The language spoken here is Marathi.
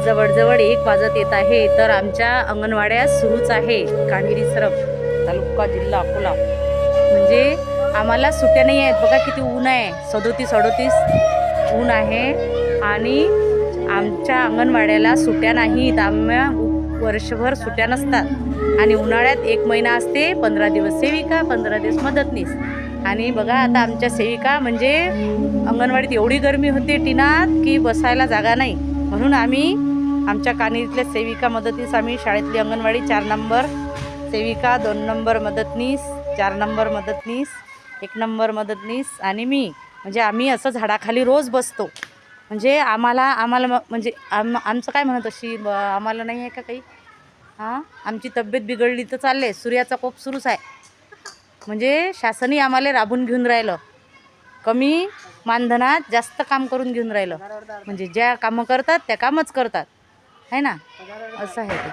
जवळजवळ 1 वाजत येत आहे. तर आमच्या अंगणवाड्या सुरूच आहे. कान्हेरी सरप तालुका जिल्हा अकोला. म्हणजे आम्हाला सुट्ट्या नाही आहेत. बघा किती ऊन आहे, 37-38 ऊन आहे. आणि आमच्या अंगणवाड्याला सुट्ट्या नाहीत. आम्हाला वर्षभर सुट्ट्या नसतात. आणि उन्हाळ्यात 1 महिना असते, 15 दिवस सेविका, 15 दिवस मदतनीस. आणि बघा आता आमच्या सेविका म्हणजे अंगणवाडीत एवढी गरमी होते टिनात की बसायला जागा नाही. म्हणून आम्ही आमच्या कान्हेरीतल्या सेविका मदतनीस, आम्ही शाळेतली अंगणवाडी 4 नंबर सेविका, 2 नंबर मदतनीस, 4 नंबर मदतनीस, 1 नंबर मदतनीस आणि मी, म्हणजे आम्ही असं झाडाखाली रोज बसतो. म्हणजे आम्हाला म्हणजे आमचं काय म्हणत अशी आम्हाला नाही आहे का काही. आमची तब्येत बिघडली तर चालले, सूर्याचा कोप सुरूच आहे. म्हणजे शासनही आम्हाला राबून घेऊन राहिलं, कमी मानधनात जास्त काम करून घेऊन राहिलं. म्हणजे ज्या कामं करतात त्या कामच करतात, है ना, असं आहे ते.